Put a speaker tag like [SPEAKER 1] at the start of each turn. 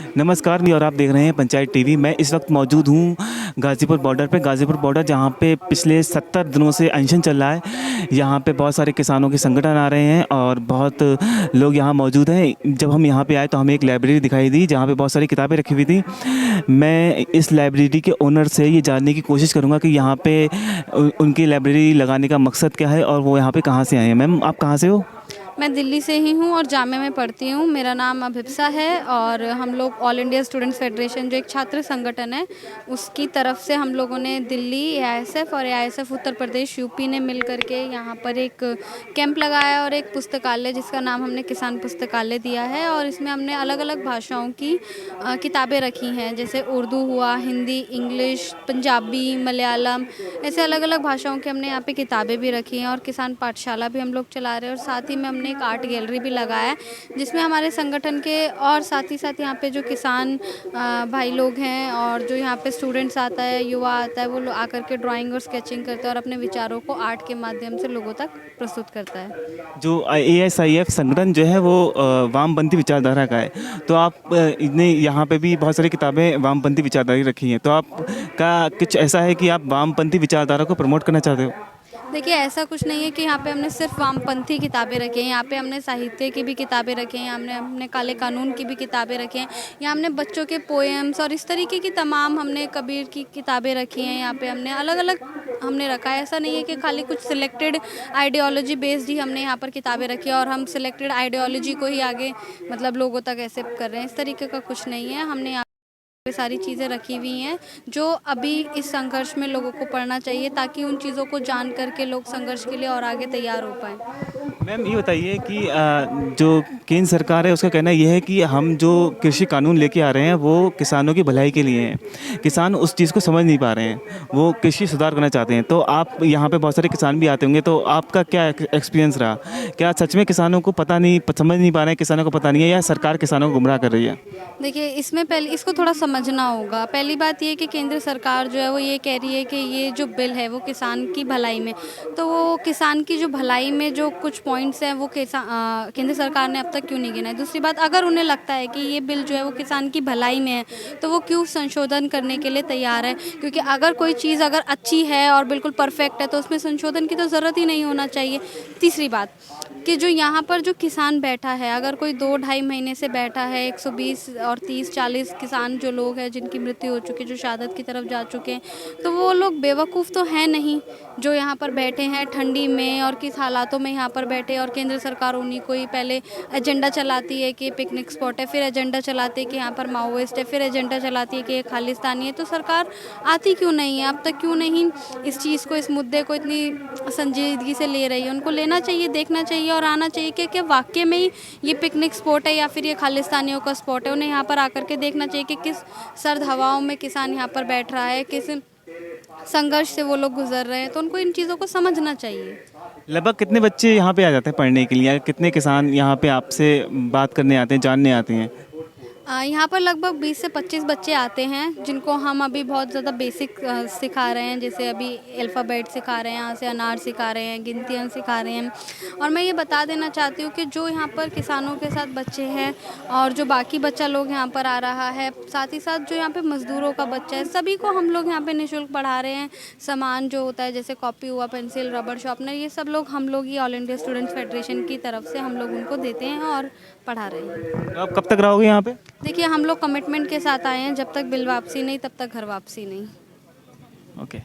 [SPEAKER 1] नमस्कार और आप देख रहे हैं पंचायत टीवी। मैं इस वक्त मौजूद हूँ गाज़ीपुर बॉर्डर पे। गाज़ीपुर बॉर्डर जहाँ पे पिछले 70 दिनों से अनशन चल रहा है। यहाँ पे बहुत सारे किसानों के संगठन आ रहे हैं और बहुत लोग यहाँ मौजूद हैं। जब हम यहाँ पे आए तो हमें एक लाइब्रेरी दिखाई दी जहाँ पे बहुत सारी किताबें रखी हुई थी। मैं इस लाइब्रेरी के ओनर से ये जानने की कोशिश करूँगा कि यहाँ पे उनकी लाइब्रेरी लगाने का मकसद क्या है और वो यहाँ पे कहाँ से आए हैं। मैम, आप कहाँ से हो?
[SPEAKER 2] मैं दिल्ली से ही हूँ और जामिया में पढ़ती हूँ। मेरा नाम अभिप्सा है और हम लोग ऑल इंडिया स्टूडेंट्स फेडरेशन जो एक छात्र संगठन है उसकी तरफ से हम लोगों ने दिल्ली एआईएसएफ और एआईएसएफ उत्तर प्रदेश यूपी ने मिल करके यहाँ पर एक कैंप लगाया और एक पुस्तकालय जिसका नाम हमने किसान पुस्तकालय दिया है। और इसमें हमने अलग अलग भाषाओं की किताबें रखी हैं, जैसे उर्दू हुआ, हिंदी, इंग्लिश, पंजाबी, मलयालम, ऐसे अलग अलग भाषाओं की हमने यहाँ पे किताबें भी रखी हैं। और किसान पाठशाला भी हम लोग चला रहे हैं और साथ ही में हमने एक आर्ट गैलरी भी लगाया है जिसमें हमारे संगठन के और साथ ही साथ यहाँ पे जो किसान भाई लोग हैं और जो यहाँ पे स्टूडेंट्स आता है, युवा आता है, वो लोग आकर के ड्राइंग और स्केचिंग करते हैं और अपने विचारों को आर्ट के माध्यम से लोगों तक प्रस्तुत करता है।
[SPEAKER 1] जो एएसआईएफ संगठन जो है वो वामपंथी विचारधारा का है, तो आप ने यहाँ पे भी बहुत सारी किताबें वामपंथी विचारधारा की रखी हैं, तो आप का कुछ ऐसा है कि आप वामपंथी विचारधारा को प्रमोट करना चाहते हो?
[SPEAKER 2] देखिए, ऐसा कुछ नहीं है कि यहाँ पे हमने सिर्फ वामपंथी किताबें रखी हैं। यहाँ पे हमने साहित्य की भी किताबें रखी हैं, हमने काले कानून की भी किताबें रखी हैं, यहाँ हमने बच्चों के पोएम्स और इस तरीके की तमाम हमने कबीर की किताबें रखी हैं। यहाँ पे हमने अलग अलग हमने रखा है। ऐसा नहीं है कि खाली कुछ सिलेक्टेड आइडियोलॉजी बेस्ड ही हमने यहाँ पर किताबें रखी है और हम सिलेक्टेड आइडियोलॉजी को ही आगे मतलब लोगों तक ऐसे कर रहे हैं, इस तरीके का कुछ नहीं है। हमने यहाँ पे सारी चीज़ें रखी हुई हैं जो अभी इस संघर्ष में लोगों को पढ़ना चाहिए ताकि उन चीज़ों को जान करके लोग संघर्ष के लिए और आगे तैयार हो पाएँ।
[SPEAKER 1] मैम, ये बताइए कि जो केंद्र सरकार है उसका कहना ये है कि हम जो कृषि कानून लेके आ रहे हैं वो किसानों की भलाई के लिए हैं। किसान उस चीज़ को समझ नहीं पा रहे हैं, वो कृषि सुधार करना चाहते हैं। तो आप यहाँ पे बहुत सारे किसान भी आते होंगे, तो आपका क्या एक्सपीरियंस रहा? क्या सच में किसानों को पता नहीं, समझ नहीं पा रहे हैं, किसानों को पता नहीं है, या सरकार किसानों को गुमराह कर रही है?
[SPEAKER 2] देखिए, इसमें पहले इसको थोड़ा समझना होगा। पहली बात ये कि केंद्र सरकार जो है वो ये कह रही है कि ये जो बिल है वो किसान की भलाई में, तो वो किसान की जो भलाई में जो कुछ पॉइंट्स हैं वो केंद्र सरकार ने अब तक क्यों नहीं गिनाए। दूसरी बात, अगर उन्हें लगता है कि ये बिल जो है वो किसान की भलाई में है तो वो क्यों संशोधन करने के लिए तैयार है, क्योंकि अगर कोई चीज़ अगर अच्छी है और बिल्कुल परफेक्ट है तो उसमें संशोधन की तो ज़रूरत ही नहीं होना चाहिए। तीसरी बात कि जो यहाँ पर जो किसान बैठा है, अगर कोई 2-2.5 महीने से बैठा है, 120 और 30-40 किसान जो लोग हैं जिनकी मृत्यु हो चुकी है, जो शहादत की तरफ जा चुके हैं, तो वो लोग बेवकूफ़ तो हैं नहीं जो यहाँ पर बैठे हैं ठंडी में और किस हालातों में यहाँ पर बैठे। और केंद्र सरकार उन्हीं को ही पहले एजेंडा चलाती है कि पिकनिक स्पॉट है, फिर एजेंडा चलाती है कि यहाँ पर माओइस्ट है, फिर एजेंडा चलाती है कि ये खालिस्तानी है। तो सरकार आती क्यों नहीं है अब तक, क्यों नहीं इस चीज़ को, इस मुद्दे को इतनी संजीदगी से ले रही है? उनको लेना चाहिए, देखना चाहिए और आना चाहिए कि क्या वाकई में ही ये पिकनिक स्पॉट है या फिर ये खालिस्तानियों का स्पॉट है। उन्हें यहाँ पर आकर के देखना चाहिए कि किस सर्द हवाओं में किसान यहाँ पर बैठ रहा है, किस संघर्ष से वो लोग गुजर रहे हैं, तो उनको इन चीज़ों को समझना चाहिए।
[SPEAKER 1] लगभग कितने बच्चे यहाँ पे आ जाते हैं पढ़ने के लिए? कितने किसान यहाँ पे आपसे बात करने आते हैं, जानने आते हैं?
[SPEAKER 2] यहाँ पर लगभग 20 से 25 बच्चे आते हैं जिनको हम अभी बहुत ज़्यादा बेसिक सिखा रहे हैं, जैसे अभी अल्फ़ाबेट सिखा रहे हैं, यहाँ से अनार सिखा रहे हैं, गिनतियाँ सिखा रहे हैं। और मैं ये बता देना चाहती हूँ कि जो यहाँ पर किसानों के साथ बच्चे हैं और जो बाकी बच्चा लोग यहाँ पर आ रहा है, साथ ही साथ जो यहाँ पे मज़दूरों का बच्चा है, सभी को हम लोग यहाँ पे निःशुल्क पढ़ा रहे हैं। सामान जो होता है जैसे कॉपी हुआ, पेंसिल, रबड़ शार्पनर, ये सब लोग हम लोग ही ऑल इंडिया स्टूडेंट्स फेडरेशन की तरफ से हम लोग उनको देते हैं और पढ़ा रहे हैं।
[SPEAKER 1] तो आप कब तक रहोगे यहाँ पे?
[SPEAKER 2] देखिए, हम लोग कमिटमेंट के साथ आए हैं, जब तक बिल वापसी नहीं तब तक घर वापसी नहीं।
[SPEAKER 1] ओके।